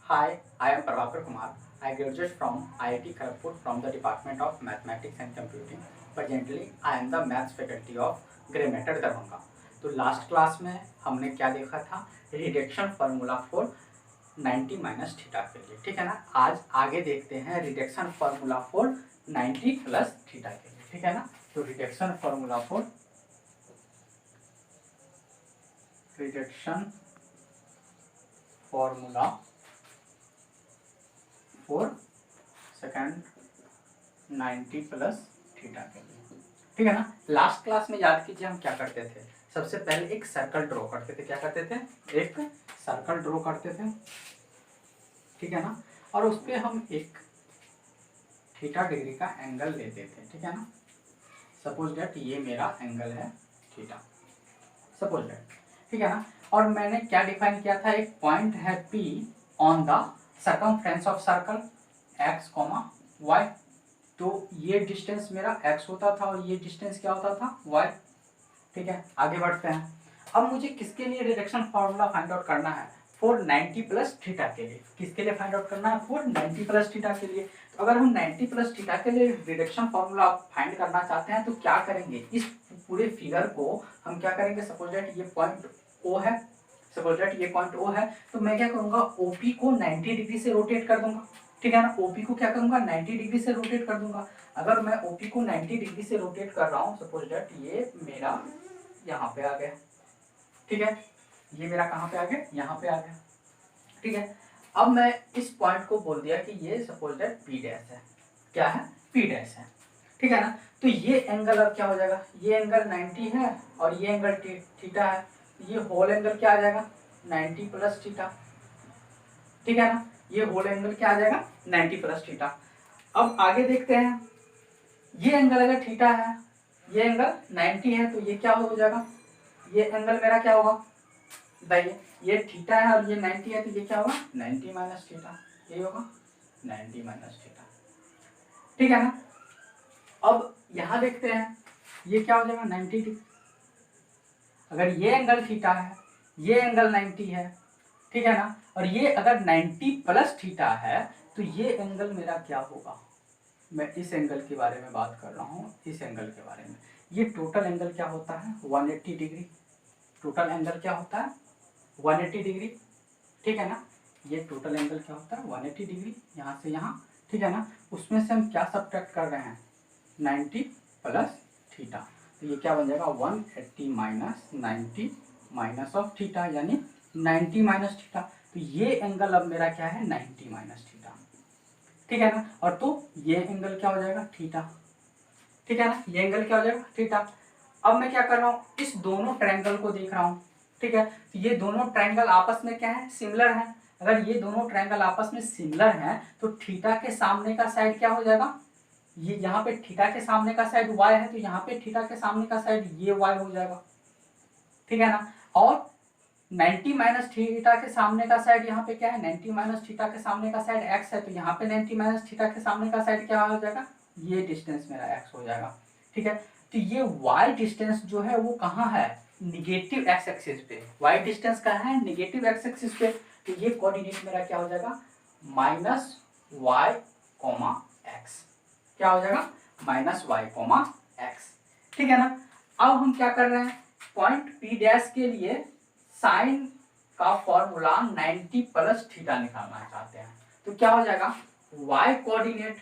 Hi, I am Prabhakar Kumar. I graduated from IIT Kharagpur from the Department of Mathematics and Computing. Presently, I am the Maths faculty of Grey Matter Darbhanga. तो last class में हमने क्या देखा था, reduction formula for 90 minus theta के लिए, ठीक है ना। आज आगे देखते हैं reduction formula for 90 plus theta के लिए, ठीक है ना। तो reduction formula for second 90 plus theta के लिए, ठीक है ना। लास्ट क्लास में याद कीजिए हम क्या करते थे। सबसे पहले एक सर्कल ड्रॉ करते थे। क्या करते थे? एक सर्कल ड्रॉ करते थे, ठीक है ना। और उस पर हम एक थीटा डिग्री का एंगल लेते थे, ठीक है ना। सपोज दैट ये मेरा एंगल है थीटा, सपोज दैट, ठीक है ना। और मैंने क्या डिफाइन किया था, एक पॉइंट है P on the circumference of circle x, y। तो ये डिस्टेंस मेरा x होता था और ये डिस्टेंस क्या होता था, y, ठीक है। आगे बढ़ते हैं। अब मुझे किसके लिए रिडक्शन फार्मूला फाइंड आउट करना है, फॉर 90 प्लस थीटा के लिए। किसके लिए फाइंड आउट करना है? फॉर 90 प्लस थीटा के लिए। तो अगर हम 90 प्लस थीटा के लिए रिडक्शन फार्मूला फाइंड करना चाहते हैं तो क्या करेंगे, इस पूरे फिगर को हम क्या करेंगे, सपोज दैट ये पॉइंट O है, सपोज दैट ये पॉइंट O है, तो मैं क्या करूंगा, OP को 90 डिग्री से रोटेट कर दूंगा, ठीक है ना। OP को क्या करूंगा, 90 डिग्री से रोटेट कर दूंगा। अगर मैं OP को 90 डिग्री से रोटेट कर रहा हूँ, सपोज दैट ये मेरा यहाँ पे आ गया, ठीक है। ये मेरा कहाँ पे आ गया, यहाँ पे आ गया, ठीक है। अब मैं इस पॉइंट को बोल दिया कि ये सपोज दैट P डैश है। क्या है? P डैश है, ठीक है ना। तो ये एंगल अब क्या हो जाएगा, ये एंगल 90 है और ये एंगल थीटा है। ये होल एंगल क्या आ जाएगा, 90 प्लस थीटा, ठीक है ना। ये होल एंगल क्या आ जाएगा, 90 प्लस थीटा। अब आगे देखते हैं, ये एंगल अगर थीटा है, ये एंगल 90 है, तो ये क्या हो जाएगा, ये एंगल मेरा क्या होगा, बताइए। ये थीटा है और ये 90 है, तो ये क्या होगा, 90 माइनस थीटा, ये होगा 90 माइनस थीटा, ठीक है ना। अब यहां देखते हैं, ये क्या हो जाएगा, 90 डिग्री। अगर ये एंगल थीटा है, ये एंगल 90 है, ठीक है ना। और ये अगर 90 प्लस थीटा है, तो ये एंगल मेरा क्या होगा, मैं इस एंगल के बारे में बात कर रहा हूँ, इस एंगल के बारे में। ये टोटल एंगल क्या होता है, 180 डिग्री। टोटल एंगल क्या होता है, 180 डिग्री, ठीक है ना। ये टोटल एंगल क्या होता है, 180 डिग्री, यहाँ से यहाँ, ठीक है ना। उसमें से हम क्या सब्ट्रैक्ट कर रहे हैं, 90 प्लस थीटा। तो ये क्या बन जाएगा, 180 माइनस 90 माइनस ऑफ थीटा, यानी 90 माइनस थीटा। तो ये एंगल अब मेरा क्या है, 90 माइनस थीटा, ठीक है ना। और तो ये एंगल क्या हो जाएगा, थीटा, ठीक है ना। ये एंगल क्या हो जाएगा, थीटा। अब मैं क्या कर रहा हूँ, इस दोनों ट्रायंगल को देख रहा हूँ, ठीक है। तो ये दोनों ट्रायंगल आपस में क्या है, सिमिलर है। अगर ये दोनों ट्रायंगल आपस में सिमिलर हैं, तो थीटा के सामने का साइड क्या हो जाएगा, ये यहाँ पे थीटा के सामने का साइड y है, तो यहाँ पे थीटा के सामने का साइड ये y हो जाएगा, ठीक है ना। और 90 माइनस थीटा के सामने का साइड यहाँ पे क्या है, 90 माइनस थीटा के सामने का साइड x है, तो यहाँ पे 90 माइनस थीटा के सामने का साइड क्या हो जाएगा, ये डिस्टेंस मेरा x हो जाएगा, ठीक है। तो ये y डिस्टेंस जो है वो कहाँ है, निगेटिव x एक्सिस पे। y डिस्टेंस कहाँ है, निगेटिव x एक्सिस पे। तो ये कोऑर्डिनेट मेरा क्या हो जाएगा, माइनस y कॉमा x, क्या हो जाएगा, माइनस y कॉमा x, ठीक है ना। अब हम क्या कर रहे हैं, पॉइंट P डैश के लिए साइन का फॉर्मूला 90 प्लस थीटा निकालना चाहते हैं। तो क्या हो जाएगा, y coordinate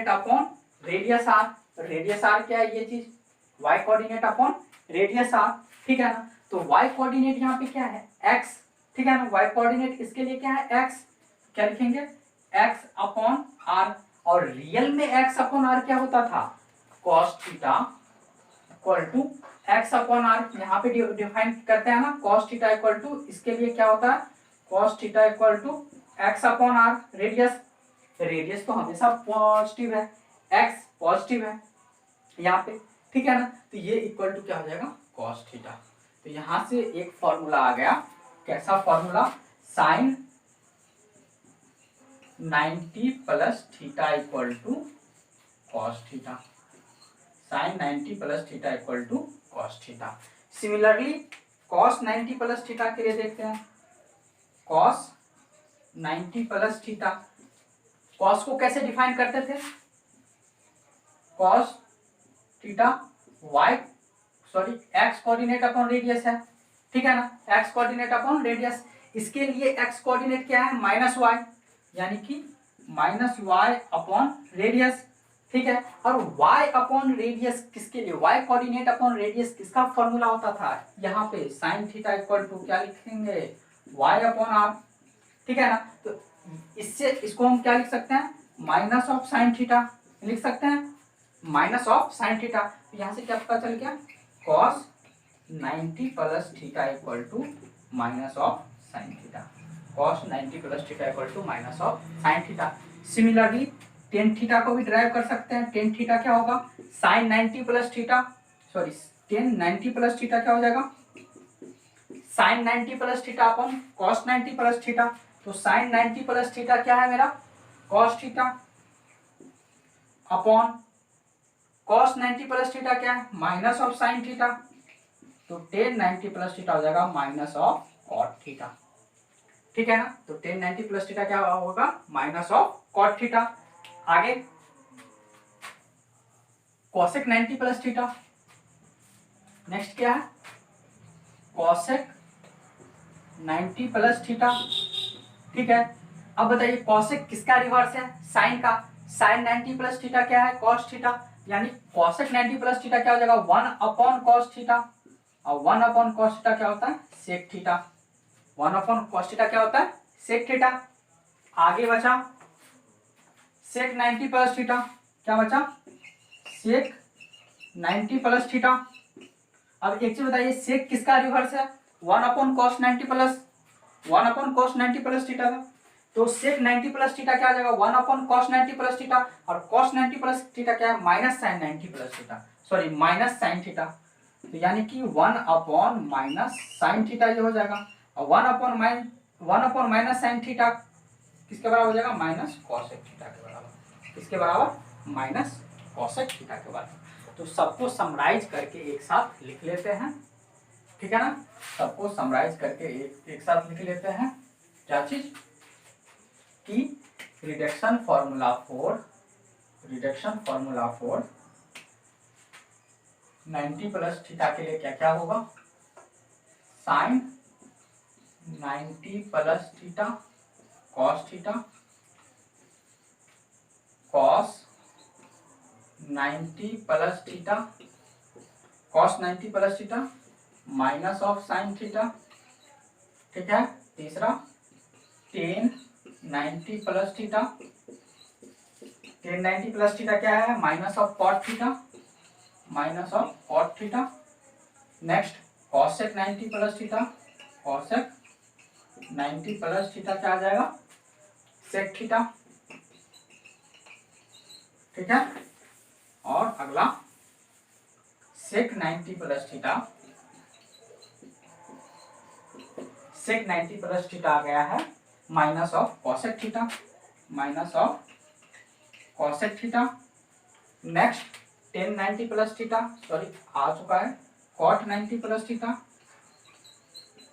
upon radius r। Radius r क्या है, ये चीज y coordinate upon radius r, ठीक है ना। तो y कोऑर्डिनेट यहाँ पे क्या है, x, ठीक है ना। y कोऑर्डिनेट इसके लिए क्या है, x, क्या लिखेंगे, x अपॉन r। और रियल में x अपॉन r क्या होता था, cos theta equal to X upon R. यहाँ पे डिफाइन करते हैं ना, cos थीटा इक्वल टू, इसके लिए क्या होता है, cos theta equal to X upon R. Radius, radius तो हमेशा पॉजिटिव है, एक्स पॉजिटिव है यहाँ पे, ठीक है ना। तो ये इक्वल टू क्या हो जाएगा, cos थीटा। तो यहाँ से एक फॉर्मूला आ गया, कैसा formula, sine 90 plus theta equal to cos theta, sine 90 plus theta equal to cos theta. Similarly cos 90 plus theta के लिए देखते हैं, cos 90 प्लस थीटा। कॉस को कैसे डिफाइन करते थे? Cos theta x coordinate upon radius है, ठीक है ना, एक्स कोऑर्डिनेट अपॉन रेडियस। इसके लिए एक्स कोऑर्डिनेट क्या है? माइनस वाई, यानी कि माइनस वाई अपॉन रेडियस, ठीक है। और y अपॉन रेडियस किसके लिए? y कोऑर्डिनेट अपॉन रेडियस किसका फॉर्मूला होता था? यहाँ पे साइन थीटा इक्वल टू क्या लिखेंगे? y अपॉन r, ठीक है ना। तो इससे इसको हम क्या लिख सकते हैं? माइनस ऑफ साइन थीटा लिख सकते हैं, माइनस ऑफ साइन थीटा। तो यहाँ से क्या पता चल गया? cos 90 plus theta equal to minus of sine theta, cos 90 plus theta equal to minus of sine theta. Similarly tan theta को भी ड्राइव कर सकते हैं। टेन थीटा क्या होगा? Sine 90 plus theta, sorry tan 90 plus theta क्या हो जाएगा? Sine 90 plus theta upon cos 90 plus theta. तो साइन 90 प्लस थीटा क्या है मेरा? Cos theta upon cos 90 plus theta क्या है? Minus of sine theta. तो टेन 90 प्लस थीटा हो जाएगा माइनस ऑफ कॉट थीटा, ठीक है ना। तो टेन 90 प्लस थीटा क्या होगा? Minus of cot theta. आगे कॉसेक 90 प्लस थीटा, नेक्स्ट क्या है? कॉसेक 90 प्लस थीटा, ठीक है। अब बताइए कॉसेक किसका रिवर्स है? साइन का। साइन 90 प्लस थीटा क्या है? कॉस थीटा, यानी कॉसेक 90 प्लस थीटा क्या हो जाएगा? 1 अपॉन कॉस थीटा, और 1 अपॉन कॉस थीटा क्या होता है? Sec theta. 1 upon cos theta क्या होता है? Sec theta. आगे बचा सेक 90 प्लस थीटा, क्या बचा? Sec 90 plus theta. अब एक चीज बताइए, सेक किसका रिवर्स है? 1 upon cos 90 plus 1 upon cos 90 plus theta का। तो सेक 90 प्लस थीटा क्या आ जाएगा? 1 अपॉन कॉस 90 प्लस थीटा, और कॉस 90 प्लस थीटा क्या है? Minus sine 90 plus theta, sorry minus sine theta. तो यानी कि 1 अपॉन माइनस साइन थीटा ये हो जाएगा, और 1 अपॉन माइनस साइन थीटा किसके बराबर हो जाएगा? माइनस कॉसेक थीटा के बराबर। किसके बराबर? माइनस कॉसेक थीटा के बराबर। तो सबको समराइज करके एक साथ लिख लेते हैं, ठीक है ना। सबको समराइज करके एक साथ लिख लेते हैं। क्या चीज? कि reduction formula for 90 plus theta के लिए क्या क्या होगा? Sine 90 plus theta cos theta, cos 90 plus theta, cos 90 plus theta minus of sine theta, ठीक है। तीसरा tan 90 plus theta, tan 90 plus theta क्या है? Minus of cot theta, minus of cot theta. Next cosec 90 plus theta, cosec 90 plus theta क्या आ जाएगा? Sec theta, ठीक है। और अगला sec 90 plus theta, sec 90 plus theta आ गया है minus of cosec theta, minus of cosec theta. Next tan 90 plus theta, sorry आ चुका है, कॉट 90 प्लस थीटा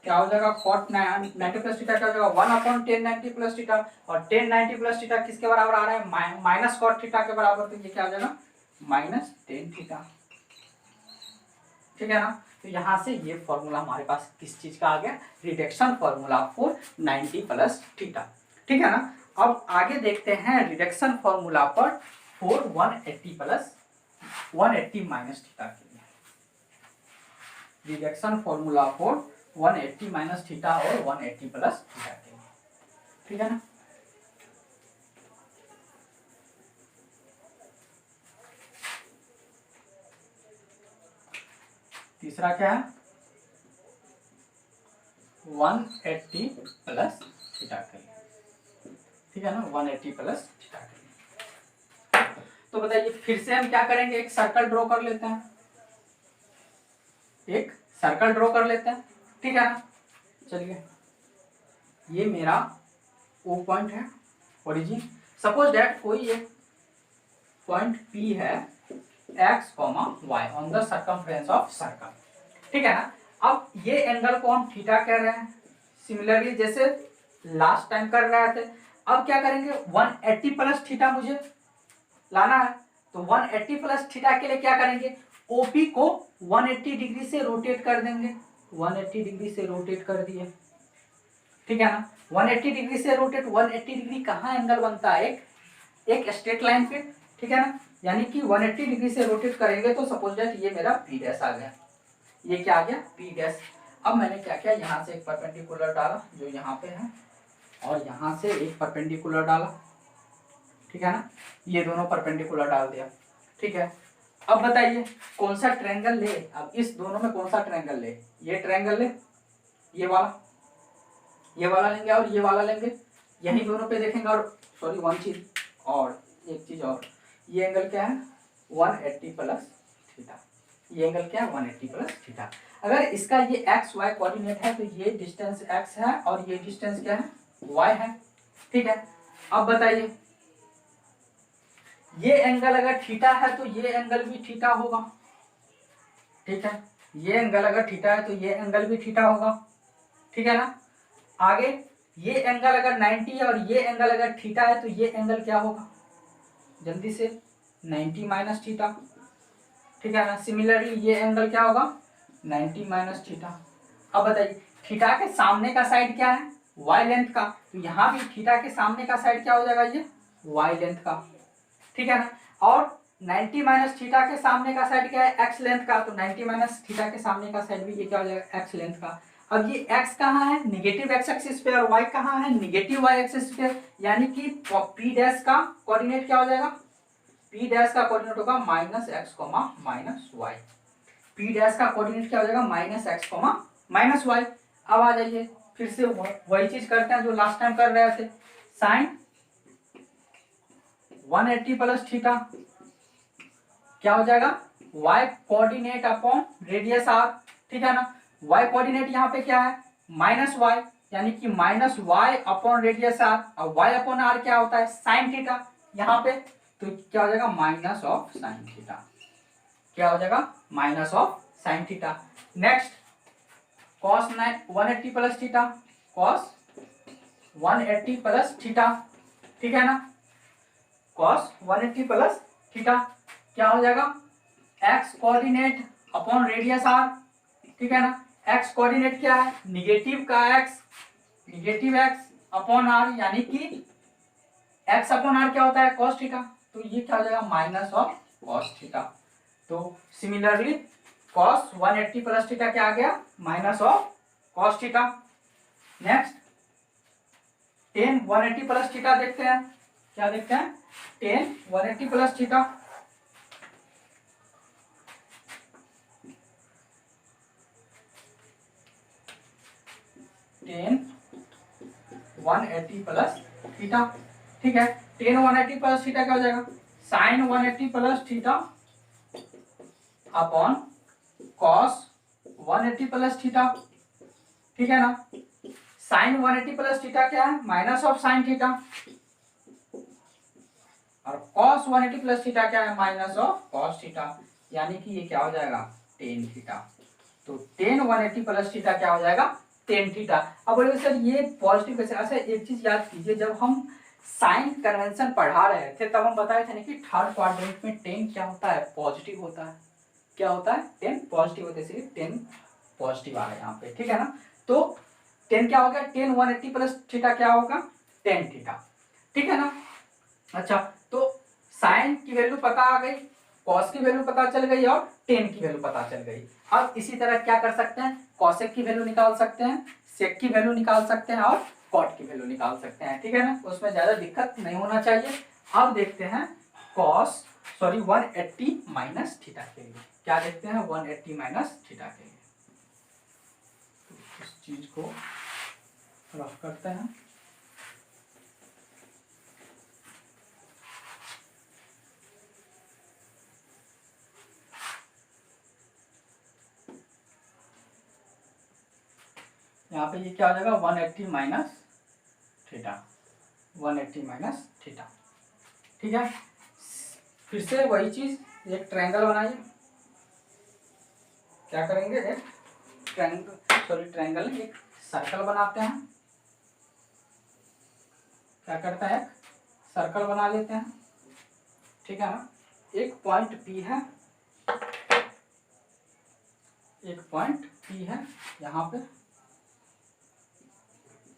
क्या हो जाएगा? कॉट 90 प्लस थीटा क्या हो जाएगा? 1 अपॉन टेन 90 प्लस थीटा, और टेन 90 प्लस थीटा किसके बराबर आ रहा है? माइनस कॉट थीटा के बराबर। तो ये क्या हो जाएगा? माइनस टेन थीटा, ठीक है ना। तो यहाँ से ये फॉर्मूला हमारे पास किस चीज का आ गया? Reduction formula for 90 plus theta, ठीक है ना। अब आगे देखते हैं रिडक्शन फॉर्मूला पर 180 प्लस 180 माइनस थीटा के लिए। Reduction formula for 180 minus theta और 180 प्लस थीटा के लिए, ठीक है ना। तीसरा क्या है? 180 प्लस थीटा के लिए, ठीक है ना, 180 प्लस थीटा के लिए। तो बताइए फिर से हम क्या करेंगे? एक सर्कल ड्रॉ कर लेते हैं, एक सर्कल ड्रॉ कर लेते हैं, ठीक है ना। चलिए ये मेरा ओ पॉइंट है, ओरिजिन। सपोज दैट कोई एक पॉइंट पी है x, y on the circumference of circle, ठीक है ना। अब ये एंगल को हम थीटा कह रहे हैं। सिमिलरली जैसे लास्ट टाइम कर रहे थे। अब क्या करेंगे, 180 प्लस थीटा मुझे लाना है, तो 180 प्लस थीटा के लिए क्या करेंगे, ओपी को 180 डिग्री से रोटेट कर देंगे, 180 डिग्री से रोटेट कर दिए, ठीक है ना। 180 डिग्री से रोटेट, 180 डिग्री कहाँ एंगल बनता है, एक स्ट्रेट लाइन पे, ठीक है ना। यानी कि 180 डिग्री से रोटेट करेंगे तो सपोज दैट ये मेरा पी डैश आ गया, ये क्या आ गया, पी डैश। अब मैंने क्या किया, यहाँ से एक परपेंडिकुलर डाला जो यहाँ पे है, और यहाँ से एक परपेंडिकुलर डाला, ठीक है ना, ये दोनों परपेंडिकुलर डाल दिया, ठीक है। अब बताइए कौन सा ट्रायंगल ले, अब इस दोनों में कौन सा ट्रायंगल ले, ये ट्रायंगल ले, ये वाला लेंगे और ये वाला लेंगे, यही दोनों पे देखेंगे। और सॉरी वन चीज और, एक चीज और, ये एंगल क्या है 180 प्लस थीटा, ये एंगल क्या है 180 प्लस थीटा। अगर इसका ये एक्स वाई कोऑर्डिनेट है तो ये डिस्टेंस एक्स है और ये डिस्टेंस क्या है वाई है, ठीक है। अब बताइए ये एंगल अगर थीटा है तो ये एंगल भी थीटा होगा, ठीक है, ये एंगल अगर थीटा है तो ये एंगल भी थीटा होगा, ठीक है ना। आगे ये एंगल अगर 90 है और ये एंगल अगर थीटा है तो ये एंगल क्या होगा, जल्दी से 90 माइनस थीटा, ठीक है ना। सिमिलरली ये एंगल क्या होगा 90 माइनस थीटा। अब बताइए थीटा के सामने का साइड क्या है y लेंथ का, तो यहाँ भी थीटा के सामने का साइड क्या हो जाएगा ये y लेंथ का, ठीक है ना। और 90 माइनस थीटा के सामने का साइड क्या है x लेंथ का, तो 90 माइनस थीटा के सामने का साइड भी ये क्या हो जाएगा x लेंथ का। अब ये x कहाँ है निगेटिव x एक्सिस पे और y कहाँ है निगेटिव y एक्सिस पे, यानी कि p डैश का कोऑर्डिनेट क्या हो जाएगा, p डैश का कोऑर्डिनेट होगा minus X comma minus Y, p dash का कोऑर्डिनेट क्या हो जाएगा minus X comma minus Y. अब आ जाइए फिर से वही चीज करते हैं जो लास्ट टाइम कर रहे थे, साइन 180 प्लस थीटा क्या हो जाएगा y coordinate upon radius r, ठीक है ना। y कोऑर्डिनेट यहाँ पे क्या है माइनस y, यानी कि minus y upon radius r, और y अपॉन r क्या होता है साइन थीटा यहाँ पे, तो क्या हो जाएगा माइनस ऑफ साइन थीटा, क्या हो जाएगा minus of sine theta. Next cos 180 plus theta, cos 180 plus theta, ठीक है ना, कॉस 180 प्लस थीटा क्या हो जाएगा x coordinate upon radius r, ठीक है ना। x कोऑर्डिनेट क्या है निगेटिव का x, negative x upon r, यानी कि x अपॉन r क्या होता है cos थीटा, तो ये क्या हो जाएगा माइनस ऑफ cos थीटा। तो सिमिलरली cos 180 प्लस थीटा क्या आ गया minus of cos theta. Next tan 180 plus theta देखते हैं, क्या देखते हैं tan 180 plus theta, tan 180 plus theta, ठीक है। tan 180 प्लस थीटा क्या हो जाएगा sin 180 plus theta upon cos 180 plus theta, ठीक है ना। sin 180 प्लस थीटा क्या है माइनस ऑफ sin थीटा, और cos 180 प्लस थीटा क्या है माइनस ऑफ cos थीटा, यानी कि ये क्या हो जाएगा tan थीटा। तो tan 180 प्लस थीटा क्या हो जाएगा tan थीटा। अब बोले सर ये पॉजिटिव कैसे, अच्छा एक चीज याद कीजिए जब हम साइन कन्वेंशन पढ़ा रहे थे तब हम बताए थे ना कि थर्ड क्वाड्रेंट में tan क्या होता है पॉजिटिव होता है, क्या होता है tan पॉजिटिव होता है, इसलिए tan पॉजिटिव आ रहा है यहाँ पे, ठीक है ना। तो tan क्या हो गया tan 180 प्लस थीटा क्या होगा tan थीटा, ठीक है ना। अच्छा तो साइन की वैल्यू पता आ गई, कॉस की वैल्यू पता चल गई और टेन की वैल्यू पता चल गई। अब इसी तरह क्या कर सकते हैं कॉसेक की वैल्यू निकाल सकते हैं, सेक की वैल्यू निकाल सकते हैं और कॉट की वैल्यू निकाल सकते हैं, ठीक है ना, उसमें ज्यादा दिक्कत नहीं होना चाहिए। अब देखते हैं कॉस 180 माइनस थीटा के लिए, क्या देखते हैं 180 माइनस थीटा के लिए, तो इस चीज को रफ करते हैं। यहाँ पे ये क्या हो जाएगा 180 माइनस थीटा, 180 माइनस थीटा, ठीक है। फिर से वही चीज एक ट्रायंगल बनाइए, क्या करेंगे एक ट्रायंगल एक सर्कल बनाते हैं, क्या करता है, सर्कल बना लेते हैं, ठीक है ना। एक पॉइंट पी है, एक पॉइंट पी है, यहाँ पे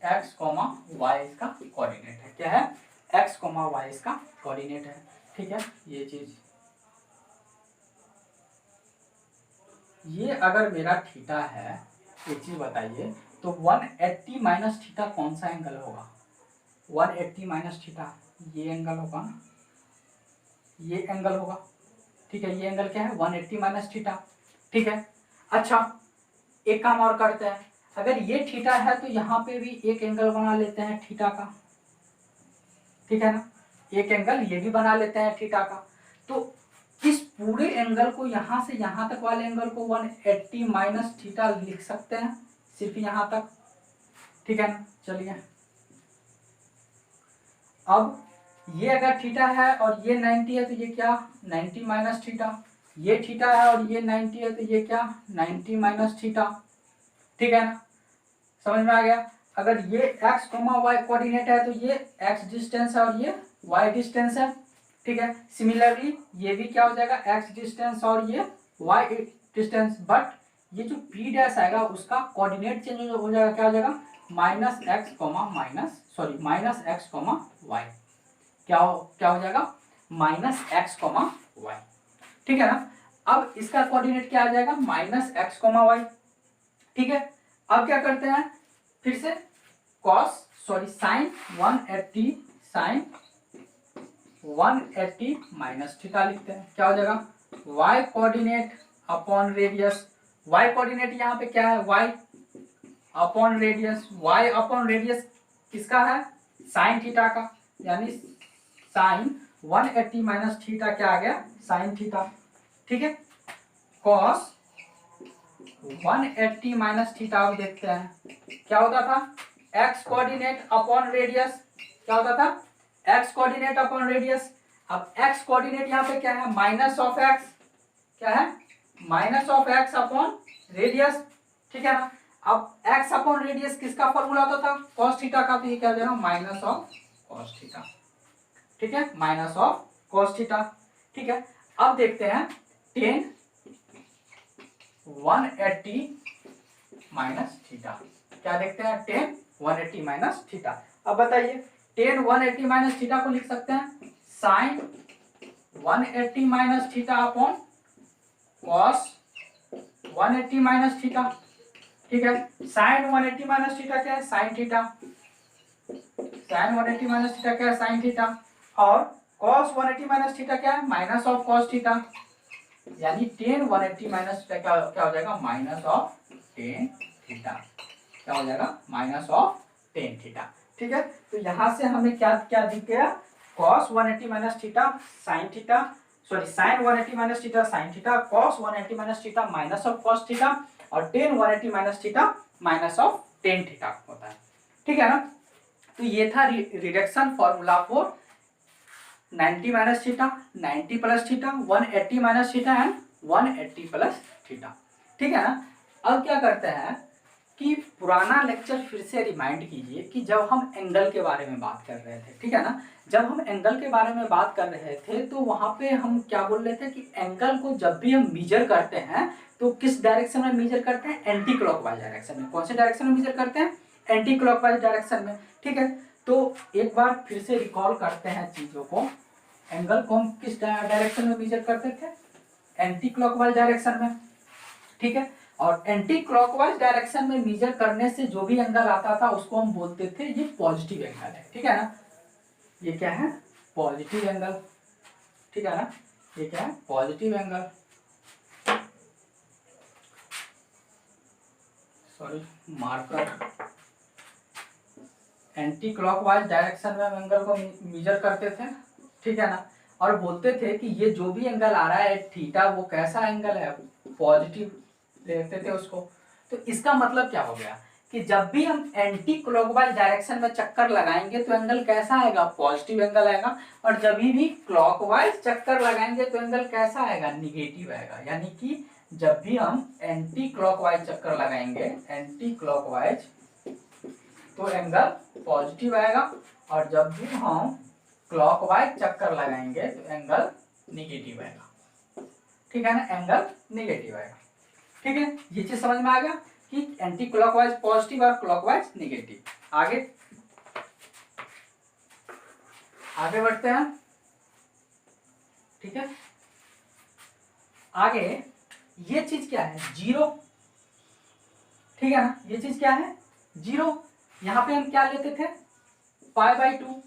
x, y इसका कोऑर्डिनेट है। क्या है, x, y इसका कोऑर्डिनेट है, ठीक है। ये चीज, ये अगर मेरा थीटा है, एक चीज बताइए, तो 180 माइनस थीटा कौन सा एंगल होगा, 180 माइनस थीटा ये एंगल होगा ना, ये एंगल होगा, ठीक है। ये एंगल क्या है, 180 माइनस थीटा, ठीक है। अच्छा, एक काम और करते हैं, अगर ये थीटा है तो यहाँ पे भी एक एंगल बना लेते हैं थीटा का, ठीक है ना। एक एंगल ये भी बना लेते हैं थीटा का। तो इस पूरे एंगल को, यहाँ से यहाँ तक वाले एंगल को 180 माइनस थीटा लिख सकते हैं, सिर्फ यहाँ तक, ठीक है ना। चलिए, अब ये अगर थीटा है और ये 90 है तो ये क्या, 90 माइनस थीटा। ये थीटा है और ये 90 है तो ये क्या, 90 माइनस थीटा, ठीक है ना। समझ में आ गया। अगर ये x, y कोऑर्डिनेट है तो ये x डिस्टेंस है और ये y डिस्टेंस है, ठीक है। सिमिलरली ये भी क्या हो जाएगा, x डिस्टेंस और ये y डिस्टेंस, बट ये जो p डैश आएगा उसका कोऑर्डिनेट चेंज हो जाएगा, क्या हो जाएगा, minus x, minus x, y। क्या हो जाएगा, माइनस x, y, ठीक है ना। अब इसका कोऑर्डिनेट क्या आ जाएगा, माइनस x, y, ठीक है। अब क्या करते हैं, फिर से साइन 180 माइनस थीटा लिखते हैं, क्या हो जाएगा, y coordinate upon radius. y coordinate यहाँ पे क्या है, y upon radius. y upon radius किसका है, साइन थीटा का, यानी साइन 180 माइनस थीटा क्या आ गया, साइन थीटा, ठीक है। कॉस 180 माइनस थीटा, अब देखते हैं क्या होता था, x कोऑर्डिनेट अपॉन रेडियस, क्या होता था, x कोऑर्डिनेट अपॉन रेडियस। अब x कोऑर्डिनेट यहाँ पे क्या है, माइनस ऑफ x, क्या है, minus of x upon radius, ठीक है ना। अब x अपॉन रेडियस किसका फॉर्मूला होता था, cos थीटा का, तो ये क्या हो जाएगा, माइनस ऑफ cos थीटा, ठीक है, माइनस ऑफ cos थीटा, ठीक है। अब देखते हैं 10 180 माइनस थीटा, क्या देखते हैं, 10 180 माइनस थीटा। अब बताइए 10 180 माइनस थीटा को लिख सकते हैं sine 180 minus theta upon cos 180 minus theta, ठीक है। साइन 180 माइनस थीटा क्या है, sine theta, sine 180 minus theta क्या है, साइन थीटा, और कॉस 180 माइनस थीटा क्या है, माइनस ऑफ कॉस थीटा, यानी 10 180 माइनस थीटा क्या हो जाएगा, माइनस ऑफ 10 थीटा, क्या हो जाएगा, माइनस ऑफ 10 थीटा, ठीक है। तो यहां से हमें क्या क्या दिख गया, cos 180 minus theta sine theta, sine 180 minus theta sine theta, cos 180 minus theta minus of cos theta, और 10 180 minus theta minus of 10 theta होता है, ठीक है ना। तो ये था reduction formula for 90 minus theta, 90 plus theta, 180 minus theta and 180 plus theta, ठीक है ना। अब क्या करते हैं कि पुराना लेक्चर फिर से रिमाइंड कीजिए कि जब हम एंगल के बारे में बात कर रहे थे, ठीक है ना। जब हम एंगल के बारे में बात कर रहे थे तो वहां पे हम क्या बोल रहे थे कि एंगल को जब भी हम मेजर करते हैं तो किस डायरेक्शन में मेजर करते हैं, एंटी क्लॉकवाइज डायरेक्शन में। कौन से डायरेक्शन में मेजर करते हैं, एंटी क्लॉकवाइज डायरेक्शन में, ठीक है। तो एक बार फिर से रिकॉल करते हैं चीजों को, एंगल को हम किस डायरेक्शन में मेजर करते थे, एंटी क्लॉकवाइज डायरेक्शन में, ठीक है। और एंटी क्लॉकवाइज डायरेक्शन में मेजर करने से जो भी एंगल आता था उसको हम बोलते थे ये पॉजिटिव एंगल है, ठीक है ना। ये क्या है, पॉजिटिव एंगल, ठीक है ना। ये क्या है, positive angle, marker. Anti clockwise direction में हम एंगल को मेजर करते थे, ठीक है ना। और बोलते थे कि ये जो भी एंगल आ रहा है थीटा, वो कैसा एंगल है, पॉजिटिव लेते थे उसको। तो इसका मतलब क्या हो गया कि जब भी हम एंटी क्लॉकवाइज डायरेक्शन में चक्कर लगाएंगे तो एंगल कैसा आएगा, पॉजिटिव एंगल आएगा, और जब भी क्लॉकवाइज चक्कर लगाएंगे तो एंगल कैसा आएगा, निगेटिव आएगा। यानी कि जब भी हम एंटी क्लॉकवाइज चक्कर लगाएंगे, एंटी क्लॉकवाइज, तो एंगल पॉजिटिव आएगा, और जब भी हम क्लॉकवाइज चक्कर लगाएंगे तो एंगल निगेटिव आएगा, ठीक है ना, एंगल निगेटिव आएगा। ठीक है, ये चीज समझ में आ गया कि एंटी क्लॉकवाइज पॉजिटिव और क्लॉकवाइज निगेटिव। आगे आगे बढ़ते हैं। ठीक है, आगे ये चीज क्या है, जीरो। ठीक है ना, ये चीज क्या है, जीरो। यहां पे हम क्या लेते थे, π/2।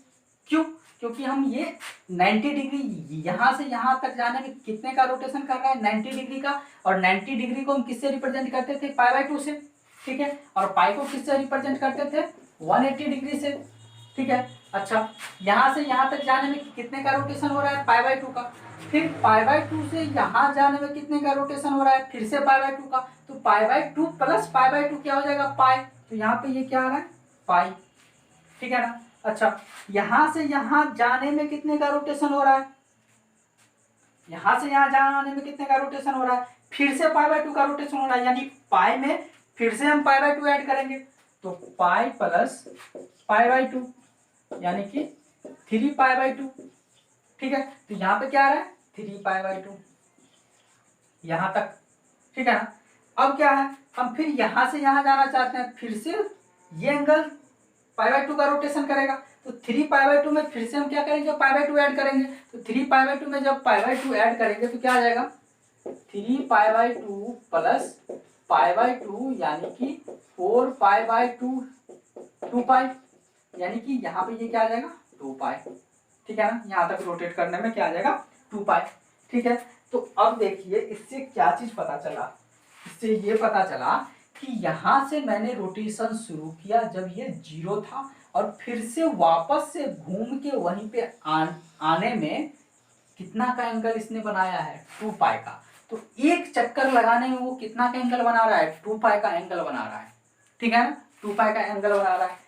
क्यों, क्योंकि हम ये 90 डिग्री यहां से यहां तक जाने में कितने का रोटेशन कर रहा है, 90 डिग्री का। और 90 डिग्री को हम किससे रिप्रेजेंट करते थे, π/2 से। ठीक है, और पाई को किससे रिप्रेजेंट करते थे, 180 डिग्री से। ठीक है, अच्छा यहां से यहां तक जाने में कितने का रोटेशन हो रहा है, π/2 का। फिर π/2 से यहां जाने में कितने का रोटेशन हो रहा है, फिर से π/2 का। तो π/2 प्लस π/2 क्या हो जाएगा, पाई। तो यहाँ पे ये क्या आ रहा है, पाई। ठीक है ना, अच्छा यहां से यहां जाने में कितने का रोटेशन हो रहा है, यहां से यहां जाने में कितने का रोटेशन हो रहा है, फिर से π/2 का रोटेशन हो रहा है, यानी पाई में फिर से हम π/2 ऐड करेंगे। तो पाई प्लस π/2 यानी कि 3π/2। ठीक है, तो यहाँ पे क्या आ रहा है, 3π/2 यहां तक। ठीक है ना, अब क्या है, हम फिर यहां से यहां जाना चाहते हैं, फिर से ये एंगल π/2 का रोटेशन करेगा। तो 3π/2 में फिर से हम क्या करेंगे, π/2 ऐड करेंगे। तो 3π/2 में जब π/2 ऐड करेंगे तो क्या आ जाएगा, 3π/2 प्लस π/2 यानी कि 4π/2, 2π, यानी कि यहाँ पे ये क्या आ जाएगा, 2π। ठीक है ना, यहाँ तक रोटेट करने में क्या आ जाएगा, 2π। ठीक है, तो अब देखिए इससे क्या चीज पता चला, इससे ये पता चला कि यहां से मैंने रोटेशन शुरू किया जब ये जीरो था, और फिर से वापस से घूम के वहीं पे आने में कितना का एंगल इसने बनाया है, 2π का। तो एक चक्कर लगाने में वो कितना का एंगल बना रहा है, 2π का एंगल बना रहा है। ठीक है ना, 2π का एंगल बना रहा है।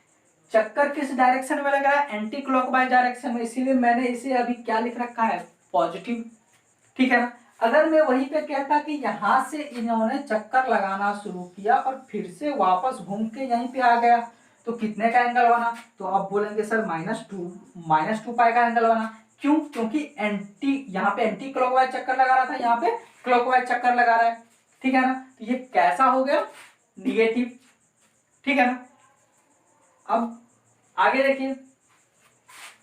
चक्कर किस डायरेक्शन में लग रहा है, एंटी क्लॉकवाइज डायरेक्शन में, इसीलिए मैंने इसे अभी क्या लिख रखा है, पॉजिटिव। ठीक है ना, अगर मैं वहीं पे कहता कि यहां से इन्होंने चक्कर लगाना शुरू किया और फिर से वापस घूम के यहीं पे आ गया, तो कितने का एंगल बना, तो आप बोलेंगे सर -2π का एंगल बना। क्यों, क्योंकि एंटी यहाँ पे एंटी क्लॉकवाइज चक्कर लगा रहा था, यहाँ पे क्लॉकवाइज चक्कर लगा रहा है। ठीक है ना, तो ये कैसा हो गया, निगेटिव। ठीक है ना, अब आगे देखिए,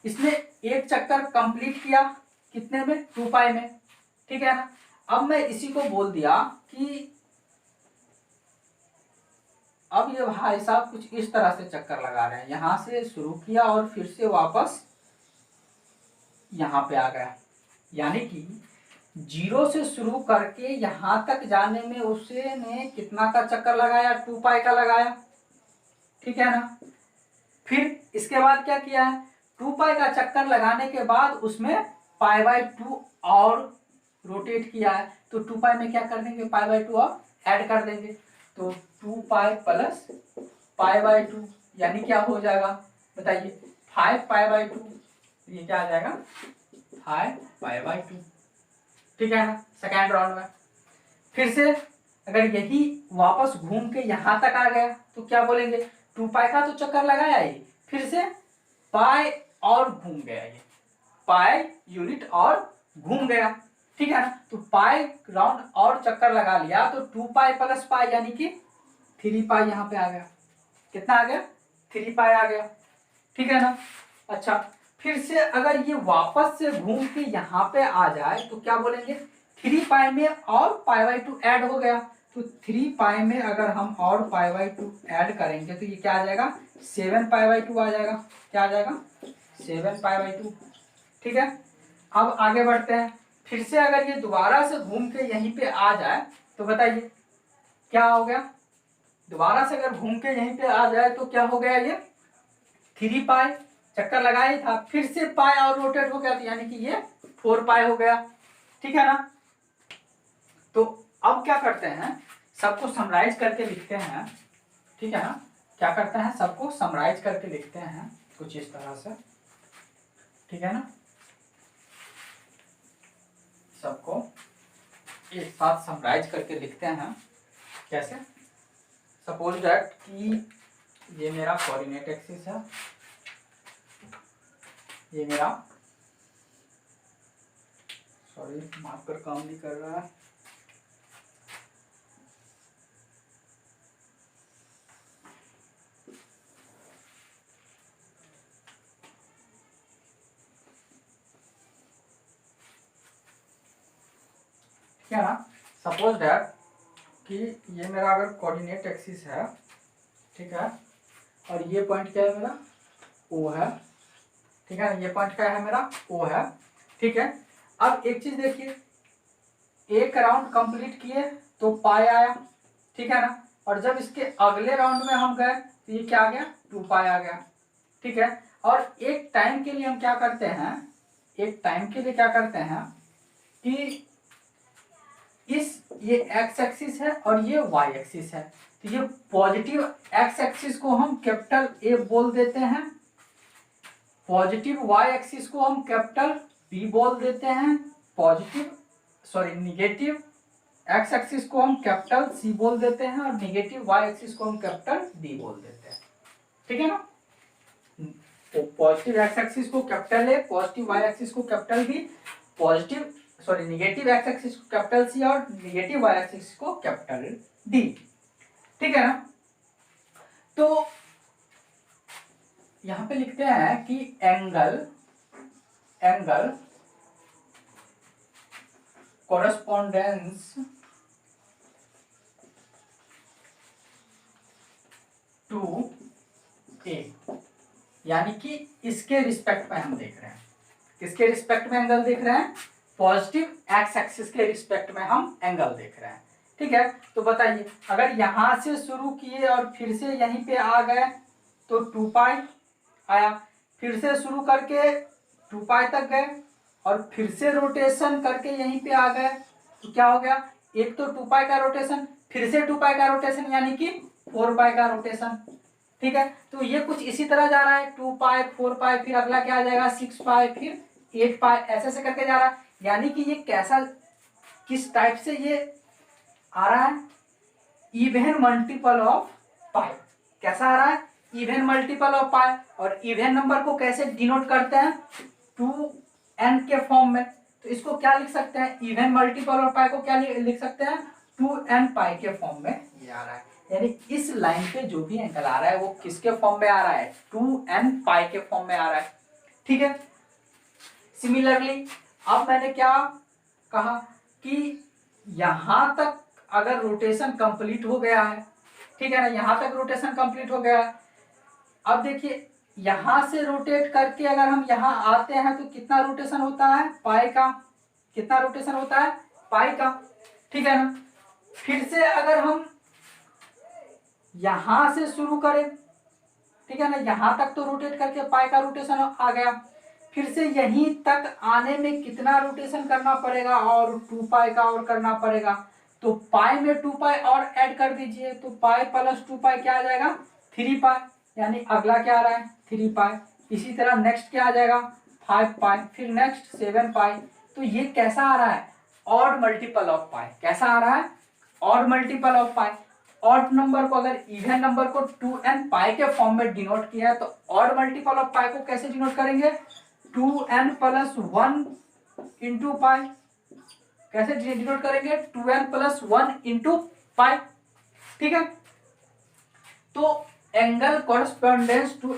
इसने एक चक्कर कंप्लीट किया कितने में, 2π में। ठीक है ना, अब मैं इसी को बोल दिया कि अब ये भाई साहब कुछ इस तरह से चक्कर लगा रहे हैं, यहां से शुरू किया और फिर से वापस यहां पे आ गया, यानी कि जीरो से शुरू करके यहां तक जाने में उसने कितना का चक्कर लगाया, 2π का लगाया। ठीक है ना, फिर इसके बाद क्या किया है, 2π का चक्कर लगाने के बाद उसमें π/2 और रोटेट किया है। तो 2π में क्या कर देंगे, π/2 और ऐड कर देंगे। तो 2π प्लस π/2 यानी क्या हो जाएगा, बताइए, 5π/2। ये क्या आ जाएगा, 5π/2। ठीक है ना, सेकेंड राउंड में फिर से अगर यही वापस घूम के यहां तक आ गया तो क्या बोलेंगे, 2π का तो चक्कर लगाया ही, फिर से पाई और घूम गया, ये पाई यूनिट और घूम गया। ठीक है ना, तो पाई राउंड और चक्कर लगा लिया, तो 2π प्लस पाई यानी कि 3π यहाँ पे आ गया। कितना आ गया, 3π आ गया। ठीक है ना, अच्छा फिर से अगर ये वापस से घूम के यहाँ पे आ जाए तो क्या बोलेंगे, 3π में और π/2 ऐड हो गया। तो 3π में अगर हम और π/2 ऐड करेंगे तो ये क्या आ जाएगा, 7π/2 आ जाएगा। क्या आ जाएगा, 7π/2। ठीक है, अब आगे बढ़ते हैं। फिर से अगर ये दोबारा से घूम के यहीं पे आ जाए तो बताइए क्या हो गया, दोबारा से अगर घूम के यहीं पे आ जाए तो क्या हो गया, ये 3π चक्कर लगाया ही था, फिर से पाई और रोटेट हो गया, तो यानी कि ये 4π हो गया। ठीक है ना, तो अब क्या करते हैं, सबको समराइज करके लिखते हैं। ठीक है ना, क्या करते हैं, सबको समराइज करके लिखते हैं कुछ इस तरह से। ठीक है ना, सबको एक साथ समराइज करके लिखते हैं। कैसे, सपोज दैट कि ये मेरा कोऑर्डिनेट एक्सिस है, ये मेरा, सॉरी मार्कर काम नहीं कर रहा है, क्या ना, सपोज दैट कि ये मेरा अगर कोऑर्डिनेट एक्सिस है, ठीक है, और ये पॉइंट क्या है मेरा, ओ है, ठीक है ना, ये पॉइंट क्या है मेरा, ओ है, ठीक है। अब एक चीज देखिए, एक राउंड कंप्लीट किए तो पाई आया, ठीक है ना, और जब इसके अगले राउंड में हम गए तो ये क्या आ गया, 2 पाई आ गया, ठीक है। और एक टाइम के लिए हम क्या करते हैं, एक टाइम के लिए क्या करते हैं कि ये एक्स एक्सिस है और ये वाई एक्सिस है, तो ये पॉजिटिव एक्स एक्सिस को हम कैपिटल ए बोल देते हैं, पॉजिटिव वाई एक्सिस को हम कैपिटल बी बोल देते हैं, निगेटिव एक्स एक्सिस को हम कैपिटल सी बोल देते हैं, और निगेटिव वाई एक्सिस को हम कैपिटल डी बोल देते हैं, ठीक है ना। तो पॉजिटिव एक्स एक्सिस को capital A, positive Y axis को capital B, negative X axis को कैपिटल सी और निगेटिव वाई एक्सिस को कैपिटल डी, ठीक है ना। तो यहां पे लिखते हैं कि एंगल कोरस्पॉन्डेंस टू ए, यानी कि इसके रिस्पेक्ट में हम देख रहे हैं, किसके रिस्पेक्ट में एंगल देख रहे हैं, पॉजिटिव एक्स एक्सिस के रिस्पेक्ट में हम एंगल देख रहे हैं, ठीक है। तो बताइए, अगर यहां से शुरू किए और फिर से यहीं पे आ गए तो 2 पाई आया, फिर से शुरू करके 2 पाई तक गए और फिर से रोटेशन करके यहीं पे आ गए तो क्या हो गया, एक तो 2 पाई का रोटेशन, फिर से 2 पाई का रोटेशन, यानी कि 4 पाई का रोटेशन, ठीक है। तो ये कुछ इसी तरह जा रहा है, 2 पाई 4 पाई, फिर अगला क्या आ जाएगा 6 पाई, फिर 8 पाई, ऐसे ऐसे करके जा रहा है। यानी कि ये कैसा, किस टाइप से ये आ रहा है, इवन मल्टीपल ऑफ पाई, कैसा आ रहा है, इवन मल्टीपल ऑफ पाई। और इवन नंबर को कैसे डिनोट करते हैं, 2n के फॉर्म में, तो इसको क्या लिख सकते हैं, इवन मल्टीपल ऑफ पाई को क्या लिख सकते हैं, 2n पाई के फॉर्म में ये आ रहा है। यानी इस लाइन पे जो भी एंगल आ रहा है वो किसके फॉर्म में आ रहा है, 2n पाई के फॉर्म में आ रहा है, ठीक है। सिमिलरली अब मैंने क्या कहा कि यहां तक अगर रोटेशन कंप्लीट हो गया है, ठीक है ना, यहां तक रोटेशन कंप्लीट हो गया है। अब देखिए, यहां से रोटेट करके अगर हम यहां आते हैं तो कितना रोटेशन होता है, पाई का, कितना रोटेशन होता है, पाई का, ठीक है ना। फिर से अगर हम यहां से शुरू करें, ठीक है ना, यहां तक तो रोटेट करके पाई का रोटेशन आ गया, फिर से यहीं तक आने में कितना रोटेशन करना पड़ेगा, और 2 पाई का और करना पड़ेगा, तो पाई में 2 पाई और ऐड कर दीजिए, तो पाई प्लस 2 पाई क्या आ जाएगा, 3 पाई, यानी अगला क्या आ रहा है 3 पाई। इसी तरह नेक्स्ट क्या आ जाएगा 5 पाई, फिर नेक्स्ट 7 पाई। तो ये कैसा आ रहा है, ऑड मल्टीपल ऑफ पाई, कैसा आ रहा है, odd multiple of pi. Odd number को अगर इवन नंबर को 2n पाई के फॉर्म में डिनोट किया है, तो ऑड मल्टीपल ऑफ पाई को कैसे डिनोट करेंगे, 2n प्लस 1 इंटू पाई, कैसे डिनोट करेंगे, 2n प्लस 1 इंटू पाई, ठीक है। तो एंगल कॉरस्पॉन्डेंस टू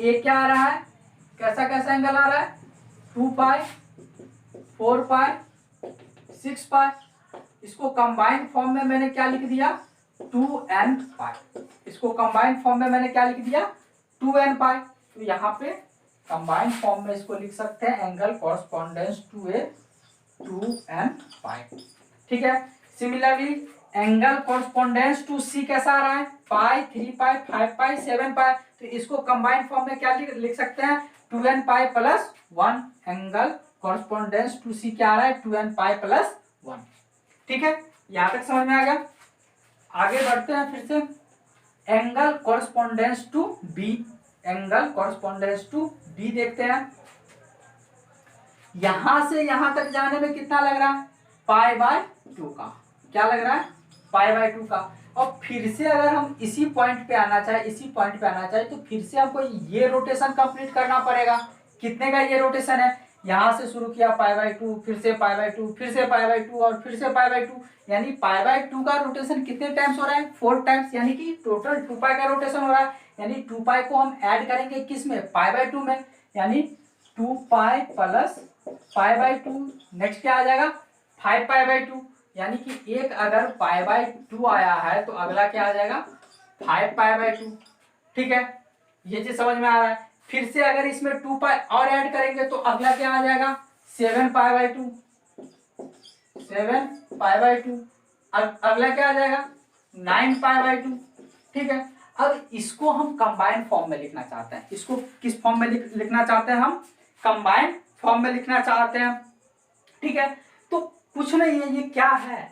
ए क्या आ रहा है, कैसा कैसा एंगल आ रहा है, 2 पाई 4 पाई 6 पाई। इसको कंबाइंड फॉर्म में मैंने क्या लिख दिया, 2n पाई, इसको कंबाइंड फॉर्म में मैंने क्या लिख दिया, 2n पाई। तो यहाँ पे कंबाइंड फॉर्म में इसको लिख सकते हैं angle correspondence to A 2n pi, ठीक है। Similarly angle correspondence to C कैसा आ रहा है, पाई 3 पाई 5 पाई 7 पाई। तो इसको कंबाइंड फॉर्म में क्या लिख सकते हैं, 2n pi plus 1, angle correspondence to C क्या आ रहा है, 2n पाई प्लस 1, ठीक है। यहां तक समझ में आ गया। आगे बढ़ते हैं फिर से, angle correspondence to B, angle correspondence to B देखते हैं। यहां से यहां तक जाने में कितना लग रहा है, पाई बाय 2 का, क्या लग रहा है, पाई बाय 2 का। और फिर से अगर हम इसी पॉइंट पे आना चाहे तो फिर से हमको ये रोटेशन कंप्लीट करना पड़ेगा। कितने का ये रोटेशन है, यहाँ से शुरू किया π/2, फिर से π/2, फिर से π/2 और फिर से π/2, यानी π/2 का रोटेशन कितने टाइम्स हो रहा है, 4 टाइम्स, यानी कि टोटल 2π का रोटेशन हो रहा है। यानी 2π को हम ऐड करेंगे किस में, π/2 में, यानी 2π प्लस π/2, नेक्स्ट क्या आ जाएगा 5π/2, यानी कि एक अगर π/2 आया है तो अगला क्या आ जाएगा 5π/2। ठीक है, ये चीज समझ में आ रहा है। फिर से अगर इसमें 2π और ऐड करेंगे तो अगला क्या आ जाएगा 7π/2, 7π/2, अगला क्या आ जाएगा 9π/2। ठीक है, अब इसको हम कंबाइंड फॉर्म में लिखना चाहते हैं। इसको किस फॉर्म में लिखना चाहते हैं, हम कंबाइंड फॉर्म में लिखना चाहते हैं। ठीक है, तो कुछ नहीं है, ये क्या है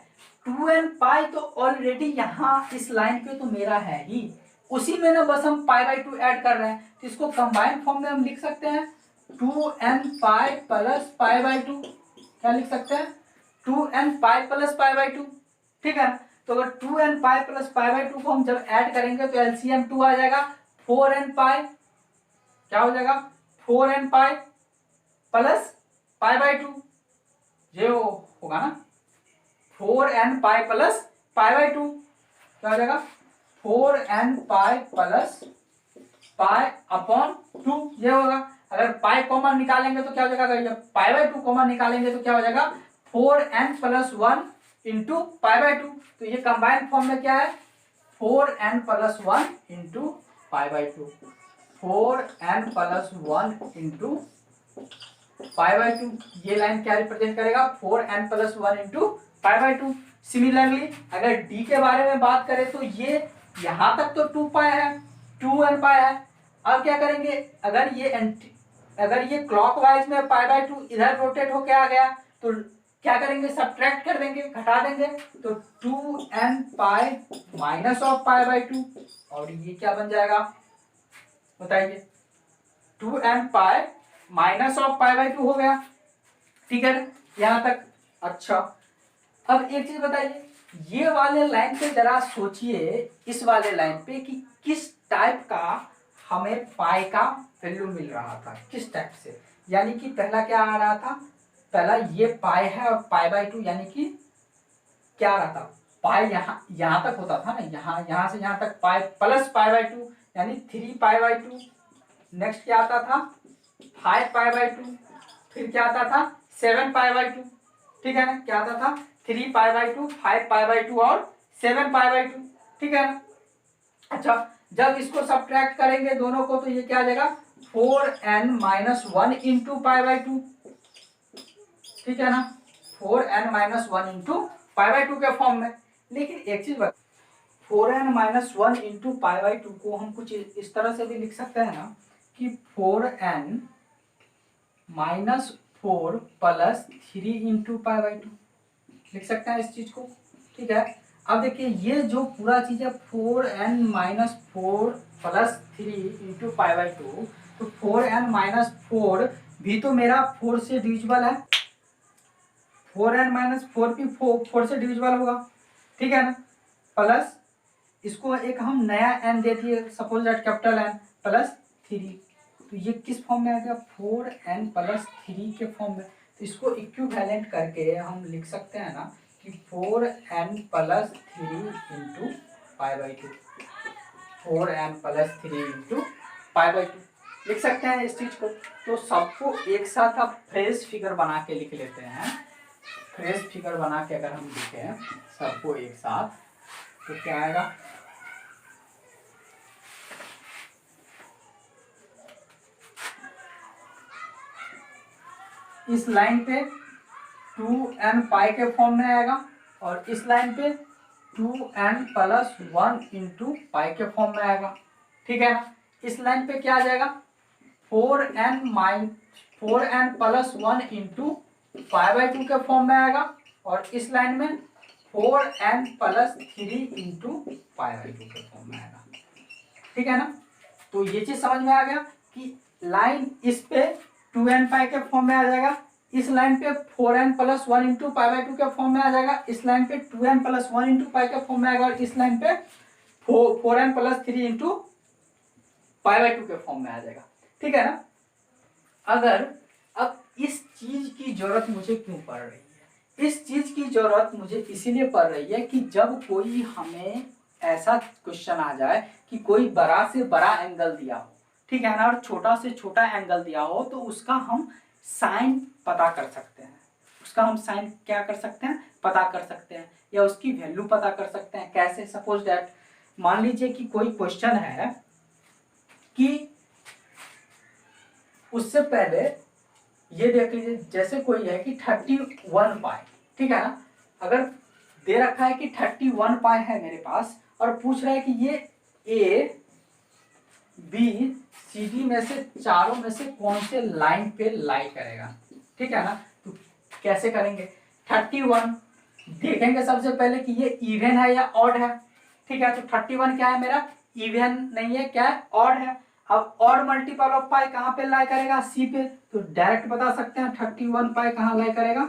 2nπ, तो ऑलरेडी यहाँ इस लाइन पे तो मेरा है ही, उसी में ना बस हम π/2 ऐड कर रहे हैं। तो इसको कंबाइंड फॉर्म में हम लिख सकते हैं 2nπ प्लस π/2। क्या लिख सकते हैं 2nπ प्लस π/2। ठीक है, तो अगर 2nπ प्लस π/2 को हम जब ऐड करेंगे तो एलसीएम 2 आ जाएगा 4nπ। क्या हो जाएगा 4nπ प्लस π/2, ये होगा ना 4nπ प्लस π/2, क्या हो जाएगा 4nπ प्लस π/2, ये होगा। अगर पाई कॉमन निकालेंगे तो क्या हो जाएगा, अगर π/2 कॉमन निकालेंगे तो क्या हो जाएगा 4n प्लस 1 इंटू π/2। तो ये कंबाइंड फॉर्म में क्या है 4n plus 1 into π/2, 4n plus 1 into π/2। ये लाइन क्या रिप्रेजेंट करेगा 4n प्लस 1 इंटू π/2। सिमिलरली अगर d के बारे में बात करें तो ये यहां तक तो 2π है, 2nπ है। अब क्या करेंगे, अगर ये क्लॉकवाइज में π/2 इधर रोटेट होके आ गया तो क्या करेंगे, सब्ट्रैक्ट कर देंगे, घटा देंगे, तो 2nπ माइनस ऑफ π/2, और ये क्या बन जाएगा बताइए 2nπ माइनस ऑफ π/2 हो गया। ठीक है, यहां तक अच्छा। अब एक चीज बताइए, ये वाले लाइन पे जरा सोचिए, इस वाले लाइन पे कि किस टाइप का हमें पाई का वैल्यू मिल रहा था, किस टाइप से। यानी कि पहला क्या आ रहा था, पहला ये पाई है और π/2, यानी कि क्या आ रहा था पाई यहाँ तक होता था ना, यहाँ से यहाँ तक पाई प्लस π/2, यानी 3π/2। नेक्स्ट क्या आता था 5π/2, फिर क्या आता था 7π/2। ठीक है ना, क्या आता था 3π/2, 5π/2 और 7π/2। ठीक है ना। अच्छा, जब इसको सब्ट्रैक्ट करेंगे दोनों को तो ये क्या आ जाएगा 4n माइनस 1 इंटू π/2। ठीक है ना, 4n माइनस 1 इंटू π/2 के फॉर्म में। लेकिन एक चीज बता, 4n माइनस 1 इंटू π/2 को हम कुछ इस तरह से भी लिख सकते हैं ना कि 4n माइनस 4 प्लस 3 इंटू π/2 लिख सकते हैं इस चीज को। ठीक है, अब देखिए ये जो पूरा चीज है 4n माइनस 4 प्लस 3 इंटू π/2, तो 4n माइनस 4 भी तो मेरा 4 से डिविजिबल है, 4n माइनस 4 भी 4 से डिविजिबल होगा। ठीक है ना, प्लस इसको एक हम नया n दे दिए, suppose that capital N plus 3, तो ये किस फॉर्म में आ गया 4n प्लस 3 के फॉर्म में। तो इसको इक्विवेलेंट करके हम लिख सकते हैं ना कि 4n plus 3 into π/2, 4n plus 3 into π/2 लिख सकते हैं इस चीज को। तो सबको एक साथ आप फ्रेश फिगर बना के लिख लेते हैं। फ्रेश फिगर बना के अगर हम लिखें सबको एक साथ तो क्या आएगा, इस लाइन पे 2nπ के फॉर्म में आएगा और इस लाइन पे 2n प्लस 1 इंटू पाई के फॉर्म में आएगा। ठीक है ना, इस लाइन पे क्या आ जाएगा 4n प्लस 1 इंटू π/2 के फॉर्म में आएगा और इस लाइन में 4n प्लस 3 इंटू π/2 के फॉर्म में आएगा। ठीक है ना, तो ये चीज समझ में आ गया कि लाइन इस पे 2nπ के फॉर्म में आ जाएगा, इस लाइन पे 4n plus 1 into pi by 2 के फॉर्म में आ जाएगा, इस लाइन पे 2n प्लस 1 इंटू पाई के फॉर्म में आएगा, और इस लाइन पे 4n plus 3 into pi by 2 के फॉर्म में आ जाएगा। ठीक है ना। अगर अब इस चीज की जरूरत मुझे क्यों पड़ रही है, इस चीज की जरूरत मुझे इसीलिए पड़ रही है कि जब कोई हमें ऐसा क्वेश्चन आ जाए कि कोई बड़ा से बड़ा एंगल दिया हो, ठीक है ना, और छोटा से छोटा एंगल दिया हो, तो उसका हम साइन पता कर सकते हैं, उसका हम साइन क्या कर सकते हैं, पता कर सकते हैं, या उसकी वैल्यू पता कर सकते हैं। कैसे? सपोज दैट मान लीजिए कि कोई क्वेश्चन है कि उससे पहले ये देख लीजिए, जैसे कोई है कि 31 पाई, ठीक है ना, अगर दे रखा है कि 31 पाई है मेरे पास, और पूछ रहा है कि ये ए बी सी डी में से चारों में से कौन से लाइन पे लाई करेगा, ठीक है ना। तो कैसे करेंगे? 31 देखेंगे सबसे पहले कि ये इवन है या ऑड है, ठीक है। तो 31 क्या है मेरा? इवन नहीं है, क्या है? ऑड है। अब ऑड मल्टीपल ऑफ पाई कहाँ पे लाई करेगा? सी पे। तो डायरेक्ट बता सकते हैं 31 पाई कहाँ लाई करेगा?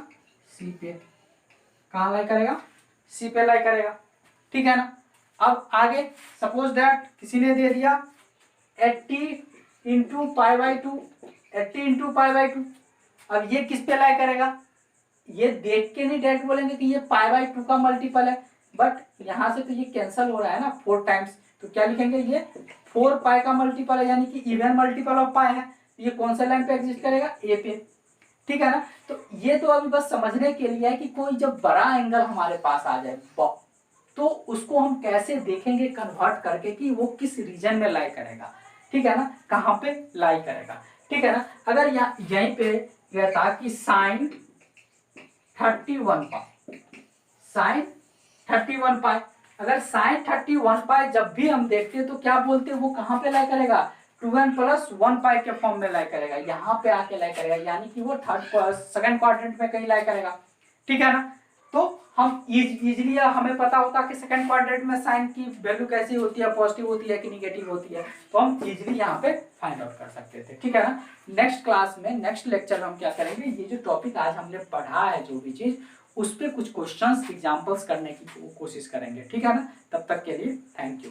सी पे। कहाँ लाई करेगा? सी पे लाई करेगा, ठीक है ना। अब आगे सपोज दैट किसी ने दे दिया 80 into pi by 2, 80 into pi by 2। अब ये किस पे लाई करेगा? ये देख के नहीं डायरेक्ट बोलेंगे कि ये पाई बाई 2 का मल्टीपल है, बट यहां से तो ये कैंसल हो रहा है ना 4 टाइम्स, तो क्या लिखेंगे? ये 4 पाई का मल्टीपल है, यानी कि इवन मल्टीपल ऑफ पाई है। ये कौन सा लाइन पे एग्जिस्ट करेगा? ए पे, ठीक है ना। तो ये तो अभी बस समझने के लिए है कि कोई जब बड़ा एंगल हमारे पास आ जाए तो उसको हम कैसे देखेंगे कन्वर्ट करके कि वो किस रीजन में लाई करेगा, ठीक है ना, कहाँ पे लाई करेगा, ठीक है ना। अगर यहीं पे यह था कि साइन 31 पाई, साइन 31 पाई, अगर साइन 31 पाई जब भी हम देखते हैं तो क्या बोलते हैं, वो कहाँ पे लाई करेगा? 2n प्लस 1 पाई के फॉर्म में लाई करेगा, यहाँ पे आके लाई करेगा, यानी कि वो सेकंड क्वाड्रेंट में कहीं लाई करेगा, ठीक है ना। तो हम इजीली हमें पता होता कि सेकंड क्वाड्रेंट में साइन की वैल्यू कैसी होती है, पॉजिटिव होती है कि निगेटिव होती है, तो हम इजीली यहाँ पे फाइंड आउट कर सकते थे, ठीक है ना। नेक्स्ट क्लास में, नेक्स्ट लेक्चर में हम क्या करेंगे, ये जो टॉपिक आज हमने पढ़ा है जो भी चीज, उस पर कुछ क्वेश्चंस एग्जांपल्स करने की कोशिश करेंगे, ठीक है ना। तब तक के लिए थैंक यू।